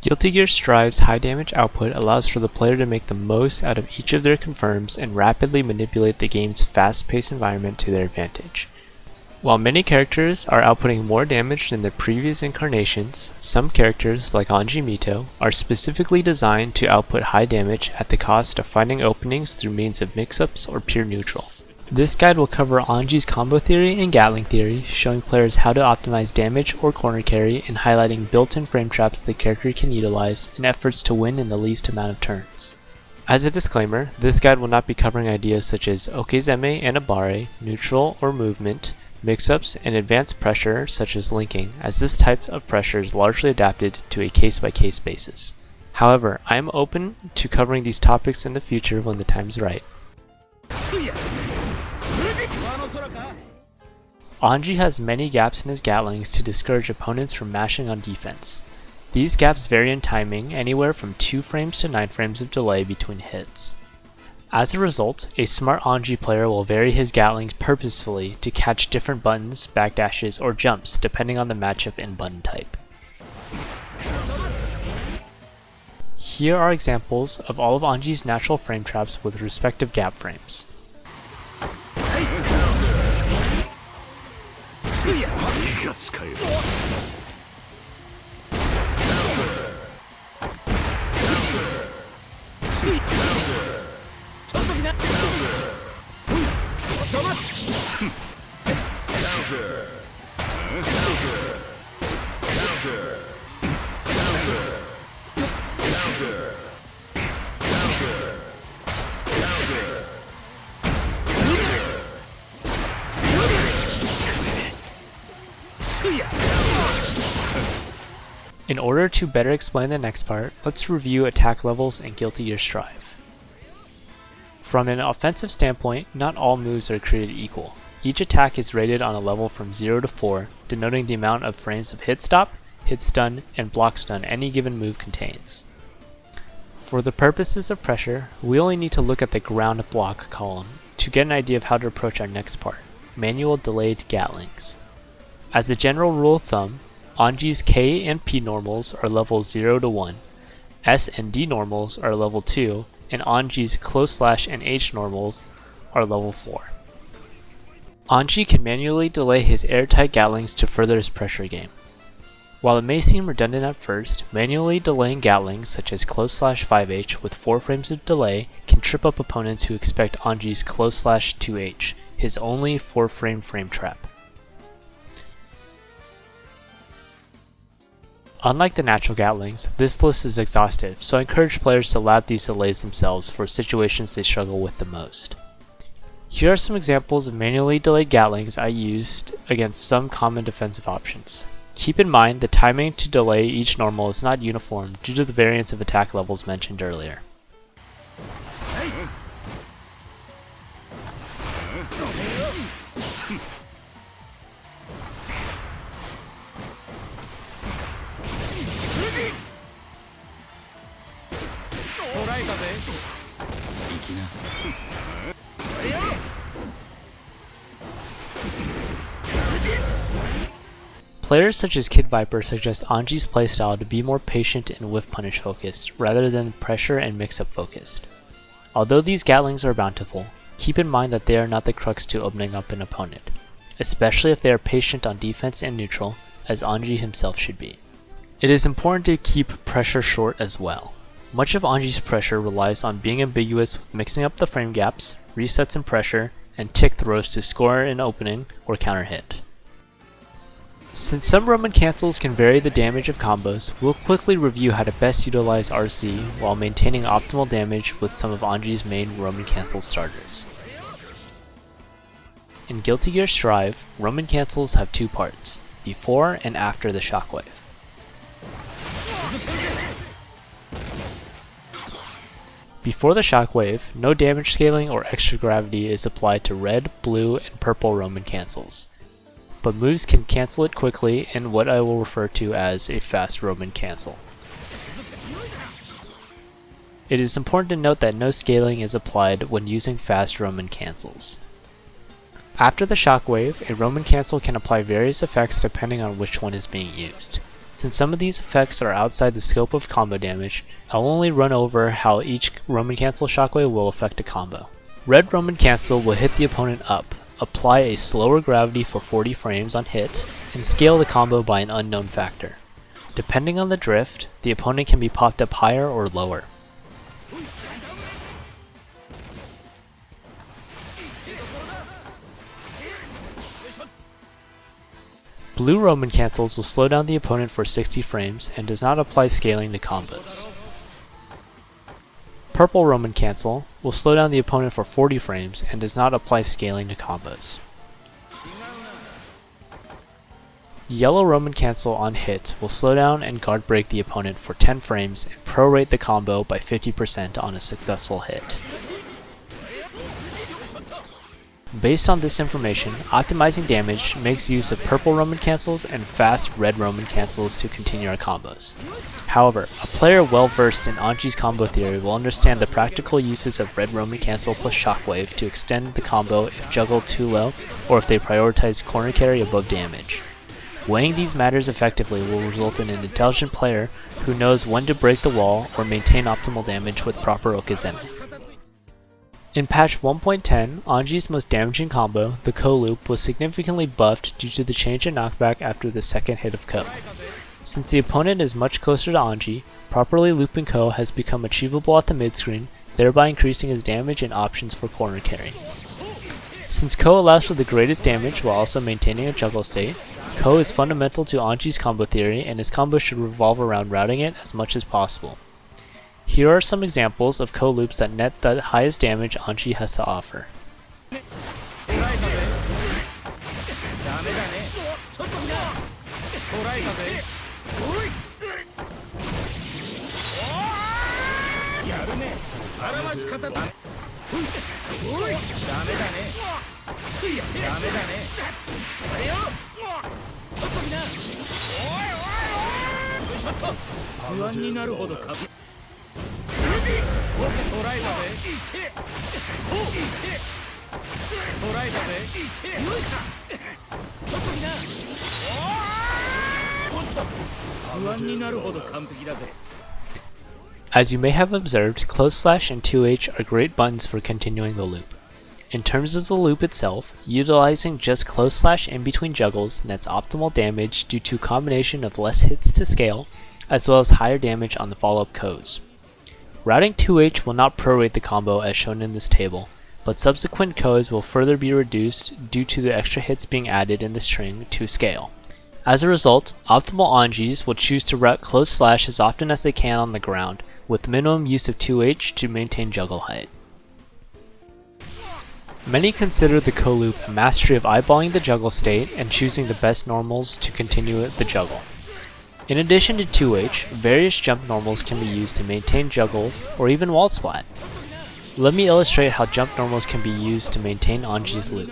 Guilty Gear Strive's high damage output allows for the player to make the most out of each of their confirms and rapidly manipulate the game's fast-paced environment to their advantage. While many characters are outputting more damage than their previous incarnations, some characters, like Anji-Mito, are specifically designed to output high damage at the cost of finding openings through means of mix-ups or pure neutral. This guide will cover Anji's combo theory and Gatling theory, showing players how to optimize damage or corner carry and highlighting built-in frame traps the character can utilize in efforts to win in the least amount of turns. As a disclaimer, this guide will not be covering ideas such as Okezeme and Abare, neutral or movement, mix-ups, and advanced pressure such as linking, as this type of pressure is largely adapted to a case-by-case basis. However, I am open to covering these topics in the future when the time is right. Anji has many gaps in his Gatlings to discourage opponents from mashing on defense. These gaps vary in timing, anywhere from 2 frames to 9 frames of delay between hits. As a result, a smart Anji player will vary his Gatlings purposefully to catch different buttons, backdashes, or jumps depending on the matchup and button type. Here are examples of all of Anji's natural frame traps with respective gap frames. In order to better explain the next part, let's review attack levels in Guilty Gear Strive. From an offensive standpoint, not all moves are created equal. Each attack is rated on a level from 0 to 4, denoting the amount of frames of hit stop, hit stun, and block stun any given move contains. For the purposes of pressure, we only need to look at the ground block column to get an idea of how to approach our next part, manual delayed Gatlings. As a general rule of thumb, Anji's K and P normals are level 0 to 1, S and D normals are level 2, and Anji's close slash and H normals are level 4. Anji can manually delay his airtight Gatlings to further his pressure game. While it may seem redundant at first, manually delaying Gatlings such as close slash 5H with 4 frames of delay can trip up opponents who expect Anji's close slash 2H, his only 4-frame frame trap. Unlike the natural Gatlings, this list is exhaustive, so I encourage players to lab these delays themselves for situations they struggle with the most. Here are some examples of manually delayed Gatlings I used against some common defensive options. Keep in mind the timing to delay each normal is not uniform due to the variance of attack levels mentioned earlier. Players such as Kid Viper suggest Anji's playstyle to be more patient and whiff punish focused, rather than pressure and mix-up focused. Although these Gatlings are bountiful, keep in mind that they are not the crux to opening up an opponent, especially if they are patient on defense and neutral, as Anji himself should be. It is important to keep pressure short as well. Much of Anji's pressure relies on being ambiguous with mixing up the frame gaps, resets in pressure, and tick throws to score an opening or counter hit. Since some Roman cancels can vary the damage of combos, we'll quickly review how to best utilize RC while maintaining optimal damage with some of Anji's main Roman cancel starters. In Guilty Gear Strive, Roman cancels have 2 parts, before and after the shockwave. Before the shockwave, no damage scaling or extra gravity is applied to red, blue, and purple Roman cancels, but moves can cancel it quickly in what I will refer to as a fast Roman cancel. It is important to note that no scaling is applied when using fast Roman cancels. After the shockwave, a Roman cancel can apply various effects depending on which one is being used. Since some of these effects are outside the scope of combo damage, I'll only run over how each Roman Cancel Shockwave will affect a combo. Red Roman Cancel will hit the opponent up, apply a slower gravity for 40 frames on hit, and scale the combo by an unknown factor. Depending on the drift, the opponent can be popped up higher or lower. Blue Roman Cancels will slow down the opponent for 60 frames and does not apply scaling to combos. Purple Roman Cancel will slow down the opponent for 40 frames and does not apply scaling to combos. Yellow Roman Cancel on hit will slow down and guard break the opponent for 10 frames and prorate the combo by 50% on a successful hit. Based on this information, optimizing damage makes use of purple Roman Cancels and fast red Roman Cancels to continue our combos. However, a player well versed in Anji's combo theory will understand the practical uses of red Roman Cancel plus Shockwave to extend the combo if juggled too low or if they prioritize corner carry above damage. Weighing these matters effectively will result in an intelligent player who knows when to break the wall or maintain optimal damage with proper okizeme. In patch 1.10, Anji's most damaging combo, the Ko loop, was significantly buffed due to the change in knockback after the second hit of Ko. Since the opponent is much closer to Anji, properly looping Ko has become achievable at the mid-screen, thereby increasing his damage and options for corner carry. Since Ko allows for the greatest damage while also maintaining a juggle state, Ko is fundamental to Anji's combo theory and his combo should revolve around routing it as much as possible. Here are some examples of Ko loops that net the highest damage Anji has to offer. As you may have observed, close slash and 2H are great buttons for continuing the loop. In terms of the loop itself, utilizing just close slash in between juggles nets optimal damage due to a combination of less hits to scale, as well as higher damage on the follow-up Kos. Routing 2H will not prorate the combo as shown in this table, but subsequent Kos will further be reduced due to the extra hits being added in the string to scale. As a result, optimal Anjis will choose to route close slash as often as they can on the ground, with minimum use of 2H to maintain juggle height. Many consider the Ko loop a mastery of eyeballing the juggle state and choosing the best normals to continue the juggle. In addition to 2H, various jump normals can be used to maintain juggles or even wall splat. Let me illustrate how jump normals can be used to maintain Anji's loop.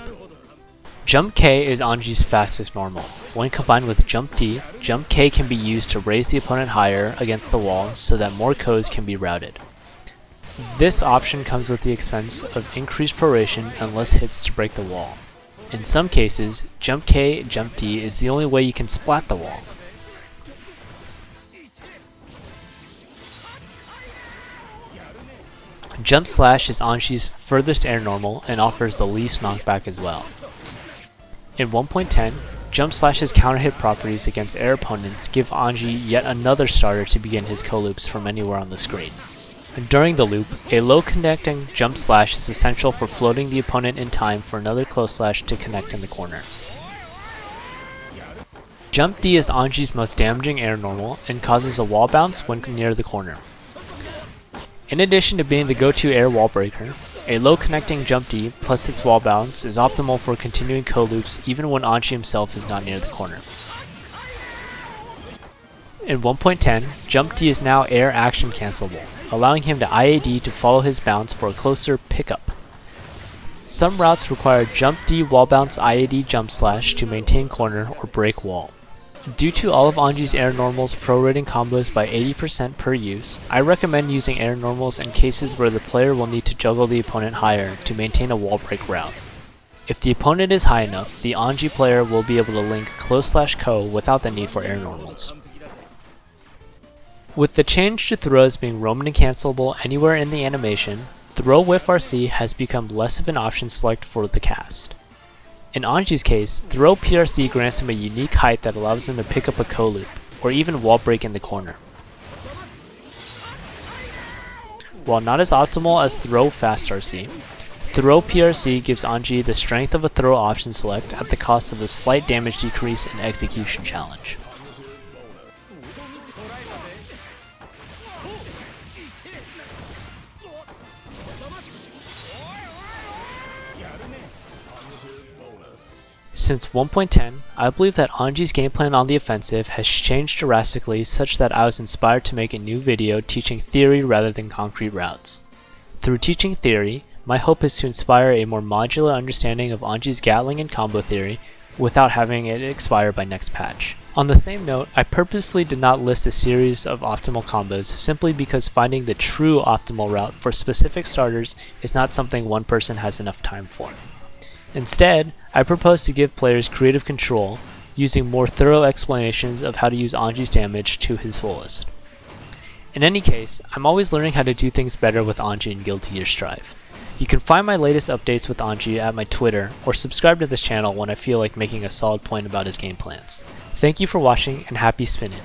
Jump K is Anji's fastest normal. When combined with Jump D, Jump K can be used to raise the opponent higher against the wall so that more Kos can be routed. This option comes with the expense of increased proration and less hits to break the wall. In some cases, Jump K and Jump D is the only way you can splat the wall. Jump Slash is Anji's furthest air normal and offers the least knockback as well. In 1.10, Jump Slash's counter hit properties against air opponents give Anji yet another starter to begin his Ko loops from anywhere on the screen. During the loop, a low connecting Jump Slash is essential for floating the opponent in time for another close slash to connect in the corner. Jump D is Anji's most damaging air normal and causes a wall bounce when near the corner. In addition to being the go-to air wall breaker, a low connecting Jump D plus its wall bounce is optimal for continuing Ko loops even when Anji himself is not near the corner. In 1.10, Jump D is now air action cancelable, allowing him to IAD to follow his bounce for a closer pickup. Some routes require Jump D wall bounce IAD jump slash to maintain corner or break wall. Due to all of Anji's air normals prorating combos by 80% per use, I recommend using air normals in cases where the player will need to juggle the opponent higher to maintain a wall break route. If the opponent is high enough, the Anji player will be able to link close slash Ko without the need for air normals. With the change to throws being roaming and cancelable anywhere in the animation, throw with f.XRC has become less of an option select for the cast. In Anji's case, throw PRC grants him a unique height that allows him to pick up a co-loop, or even wall break in the corner. While not as optimal as throw fast RC, throw PRC gives Anji the strength of a throw option select at the cost of a slight damage decrease and execution challenge. Since 1.10, I believe that Anji's game plan on the offensive has changed drastically such that I was inspired to make a new video teaching theory rather than concrete routes. Through teaching theory, my hope is to inspire a more modular understanding of Anji's Gatling and combo theory without having it expire by next patch. On the same note, I purposely did not list a series of optimal combos simply because finding the true optimal route for specific starters is not something one person has enough time for. Instead, I propose to give players creative control, using more thorough explanations of how to use Anji's damage to his fullest. In any case, I'm always learning how to do things better with Anji in Guilty Gear Strive. You can find my latest updates with Anji at my Twitter, or subscribe to this channel when I feel like making a solid point about his game plans. Thank you for watching, and happy spinning!